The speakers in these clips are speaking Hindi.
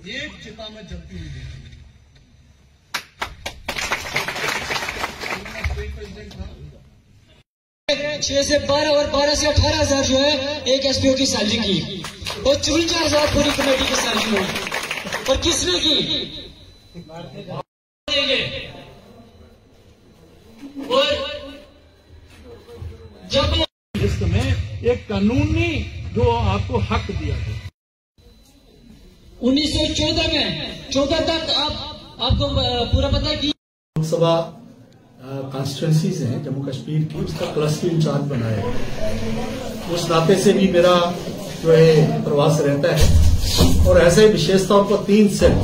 एक चिता में जलती हुई देखी। 6 से 12 और 12 से 18,000 जो है एक एसपीओ की सैलरी की और 54,000 पूरी कमेटी की सैलरी हुई। और किसने की? और जब इसमें एक कानूनी जो आपको हक दिया गया 1914 में 14 तक आपको पूरा पता है कि लोकसभा कॉन्स्टिट्यूंसीज हैं जम्मू कश्मीर की, उसका क्लस्टर इंचार्ज बनाया है। उस नाते से भी मेरा जो है प्रवास रहता है। और ऐसे ही विशेष तौर पर 3 cell,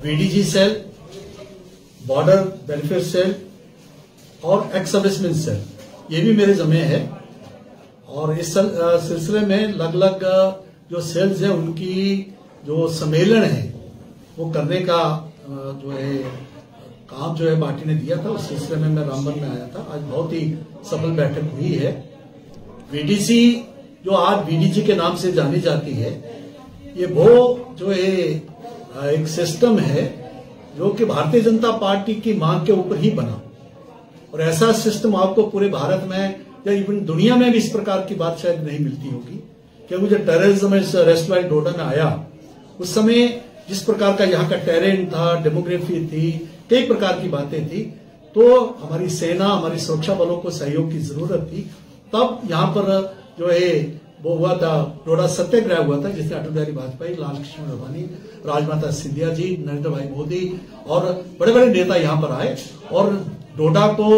VDG cell, border welfare cell और एक्स सर्विसमैन सेल, ये भी मेरे ज़िम्मे है। और इस सिलसिले में अलग-अलग जो सेल्स हैं उनकी जो सम्मेलन है वो करने का जो है काम जो है पार्टी ने दिया था। उस सिलसिले में मैं रामबन में आया था। आज बहुत ही सफल बैठक हुई है। वीडीसी जो आज वीडीजी के नाम से जानी जाती है, ये वो जो है एक सिस्टम है जो कि भारतीय जनता पार्टी की मांग के ऊपर ही बना। और ऐसा सिस्टम आपको पूरे भारत में या इवन दुनिया में भी इस प्रकार की बात शायद नहीं मिलती होगी। क्योंकि जब टेररिज्म अरेस्ट वाइल डोडा में आया उस समय जिस प्रकार का यहाँ का टेरेन था, डेमोग्राफी थी, कई प्रकार की बातें थी, तो हमारी सेना, हमारी सुरक्षा बलों को सहयोग की जरूरत थी। तब यहाँ पर जो है वो हुआ था, डोडा सत्याग्रह हुआ था, जिसमें अटल बिहारी वाजपेयी, लाल कृष्ण अडवाणी, राजमाता सिंधिया जी, नरेंद्र भाई मोदी और बड़े बड़े नेता यहाँ पर आए और डोडा को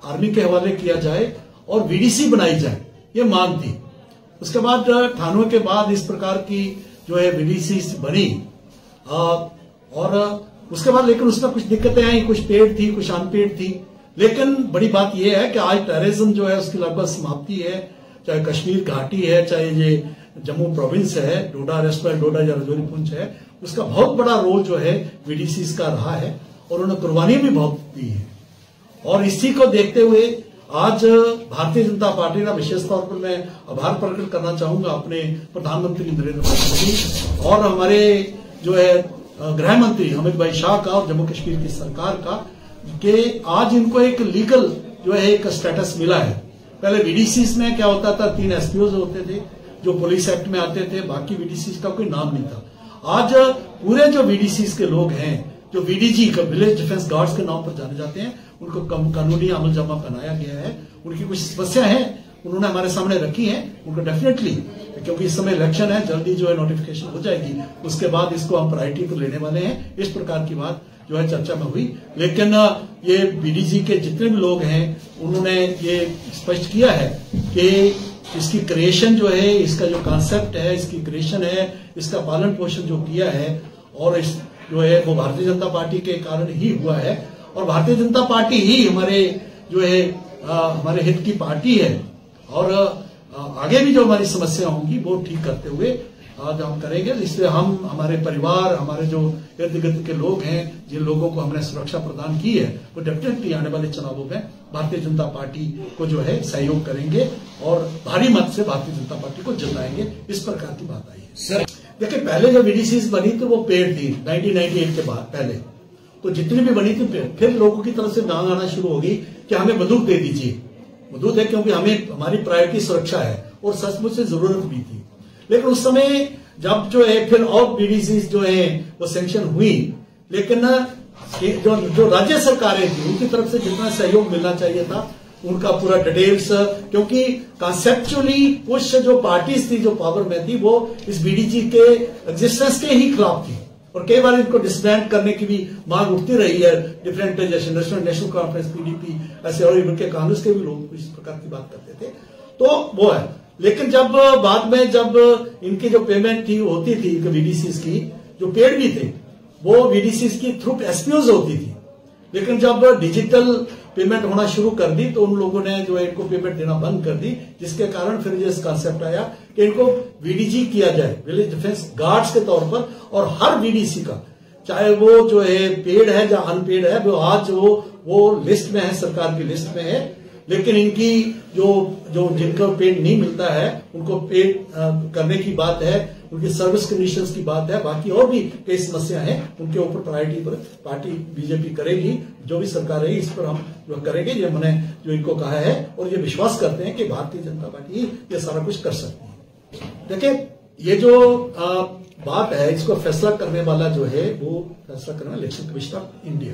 आर्मी के हवाले किया जाए और वीडीसी बनाई जाए, ये मांग थी। उसके बाद 98 के बाद इस प्रकार की जो है वीडीसी बनी और उसके बाद लेकिन उसमें कुछ दिक्कतें आई, कुछ पेड थी, कुछ अनपेड थी। लेकिन बड़ी बात यह है कि आज टेररिज्म जो है उसकी लगभग समाप्ति है। चाहे कश्मीर घाटी है, चाहे ये जम्मू प्रोविंस है, डोडा अरेस्ट वाइल डोडा या राजौरी पुंछ है, उसका बहुत बड़ा रोल जो है वीडीसी का रहा है और उन्होंने कुर्बानी भी बहुत दी है। और इसी को देखते हुए आज भारतीय जनता पार्टी का विशेष तौर पर मैं आभार प्रकट करना चाहूंगा अपने प्रधानमंत्री नरेंद्र मोदी और हमारे जो है गृह मंत्री अमित भाई शाह का और जम्मू कश्मीर की सरकार का, कि आज इनको एक लीगल जो है एक स्टेटस मिला है। पहले वीडीसी में क्या होता था, 3 एसपीओ होते थे जो पुलिस एक्ट में आते थे, बाकी वीडीसी का कोई नाम नहीं था। आज पूरे जो वीडीसी के लोग हैं, जो वीडीजी का विलेज डिफेंस गार्ड्स के नाम पर जाने जाते हैं, उनको कानूनी अमल जमा बनाया गया है। उनकी कुछ समस्या है उन्होंने हमारे सामने रखी है, उनको डेफिनेटली, क्योंकि इस समय इलेक्शन है, जल्दी जो है नोटिफिकेशन हो जाएगी, उसके बाद इसको हम प्रायोरिटी पर लेने वाले हैं। इस प्रकार की बात जो है चर्चा में हुई। लेकिन ये बीडीजी के जितने भी लोग हैं उन्होंने ये स्पष्ट किया है कि इसकी क्रिएशन जो है, इसका जो कॉन्सेप्ट है, इसकी क्रिएशन है, इसका पालन पोषण जो किया है और इस जो है वो भारतीय जनता पार्टी के कारण ही हुआ है। और भारतीय जनता पार्टी ही हमारे जो है हमारे हित की पार्टी है और आगे भी जो हमारी समस्या होंगी वो ठीक करते हुए आज हम करेंगे। इसलिए हम, हमारे परिवार, हमारे जो इर्द गिर्द के लोग हैं, जिन लोगों को हमने सुरक्षा प्रदान की है, वो डेफिनेटली आने वाले चुनावों में भारतीय जनता पार्टी को जो है सहयोग करेंगे और भारी मत से भारतीय जनता पार्टी को जिताएंगे। इस प्रकार की बात आई है। सर देखिए, पहले जो वीडीसी बनी थी वो पेड थी 1998 के बाद। पहले तो जितनी भी बनी थी पेड, फिर लोगों की तरफ से मांग आना शुरू होगी कि हमें बंदूक दे दीजिए। बंदूक है क्योंकि हमें, हमारी प्रायोरिटी सुरक्षा है और सचमुच से जरूरत भी थी। लेकिन उस समय जब जो है फिर और बीडीसी जो है वो सैंक्शन हुई, लेकिन जो राज्य सरकारें थी उनकी तरफ से जितना सहयोग मिलना चाहिए था उनका पूरा डिटेल्स, क्योंकि कॉन्सेप्चुअली कुछ जो पार्टीज थी जो पावर में थी वो इस बीडीजी के एग्जिस्टेंस के ही खिलाफ थी और कई बार इनको डिसबैंड करने की भी मांग उठती रही है। डिफरेंट जैसे नेशनल कॉन्फ्रेंस, पीडीपी, ऐसे और इनके कांग्रेस के भी लोग इस प्रकार की बात करते थे। तो वो है। लेकिन जब बाद में जब इनकी जो पेमेंट थी होती थी वीडीसी की, जो पेड भी थे वो वीडीसी की थ्रू एसपीओज होती थी। लेकिन जब डिजिटल पेमेंट होना शुरू कर दी तो उन लोगों ने जो है इनको पेमेंट देना बंद कर दी, जिसके कारण फिर ये कॉन्सेप्ट आया कि इनको वीडीजी किया जाए, विलेज डिफेंस गार्ड्स के तौर पर। और हर वीडीसी का, चाहे वो जो है पेड है या अनपेड है, वो आज वो लिस्ट में है, सरकार की लिस्ट में है। लेकिन इनकी जो जिनको पेड नहीं मिलता है उनको पेड करने की बात है, उनकी सर्विस कंडीशंस की बात है, बाकी और भी कई समस्या हैं, उनके ऊपर प्रायोरिटी पर पार्टी बीजेपी करेगी। जो भी सरकार है इस पर हम जो करेंगे, ये मैंने जो इनको कहा है, और ये विश्वास करते हैं कि भारतीय जनता पार्टी ये सारा कुछ कर सकती है। देखिये, ये जो बात है, इसको फैसला करने वाला जो है वो फैसला करना इलेक्शन कमीशन ऑफ इंडिया,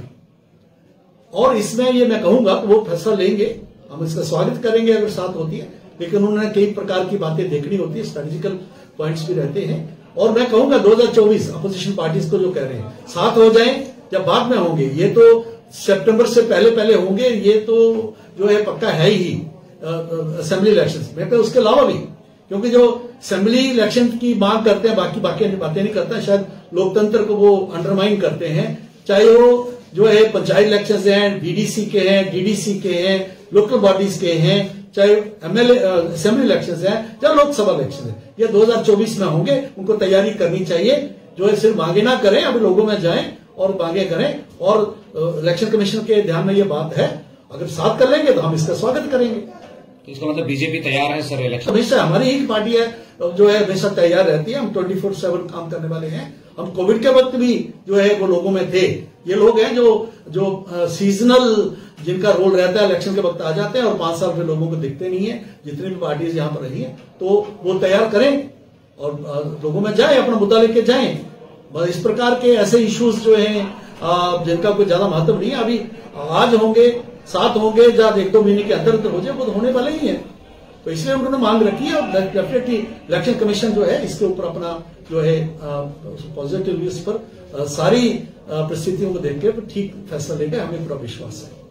और इसमें ये मैं कहूंगा कि वो फैसला लेंगे, हम इसका स्वागत करेंगे अगर साथ होती है, लेकिन उन्होंने कई प्रकार की बातें देखनी होती है, स्ट्रेटेजिकल पॉइंट्स भी रहते हैं। और मैं कहूंगा 2024 अपोजिशन पार्टीज को जो कह रहे हैं साथ हो जाएं या बाद में होंगे, ये तो सितंबर से पहले होंगे, ये तो जो है पक्का है ही असेंबली इलेक्शन में। तो उसके अलावा भी, क्योंकि जो असेंबली इलेक्शन की मांग करते हैं, बाकी बातें नहीं करते, शायद लोकतंत्र को वो अंडरमाइन करते हैं, चाहे वो जो है पंचायत इलेक्शन हैं, बीडीसी के हैं, डीडीसी के हैं, लोकल बॉडीज के हैं, चाहे एमएलए असेंबली इलेक्शन है या लोकसभा इलेक्शन है, ये 2024 में होंगे। उनको तैयारी करनी चाहिए, जो है सिर्फ मांगे ना करें, अब लोगों में जाएं और मांगे करें। और इलेक्शन कमीशन के ध्यान में ये बात है, अगर साथ कर लेंगे तो हम इसका स्वागत करेंगे। तो इसका मतलब बीजेपी तैयार है सर इलेक्शन? हमेशा हमारी एक पार्टी है जो है हमेशा तैयार रहती है, हम 24/7 काम करने वाले हैं। हम कोविड के वक्त भी जो है वो लोगों में थे। ये लोग हैं जो सीजनल जिनका रोल रहता है, इलेक्शन के वक्त आ जाते हैं और 5 साल में लोगों को दिखते नहीं है। जितनी भी पार्टीज यहां पर रही है, तो वो तैयार करें और लोगों में जाए, अपना मुद्दा लेके जाएं। बस इस प्रकार के ऐसे इश्यूज जो हैं जिनका कोई ज्यादा महत्व नहीं है, अभी आज होंगे, साथ होंगे, जब 1-2 महीने के अंदर हो जाए, वो तो होने वाले ही है। तो इसलिए उन्होंने मांग रखी है, और डेफिनेटली इलेक्शन कमीशन जो है इसके ऊपर अपना जो है पॉजिटिव इस पर सारी परिस्थितियों को देख के ठीक फैसला लेकर हमें पूरा विश्वास है।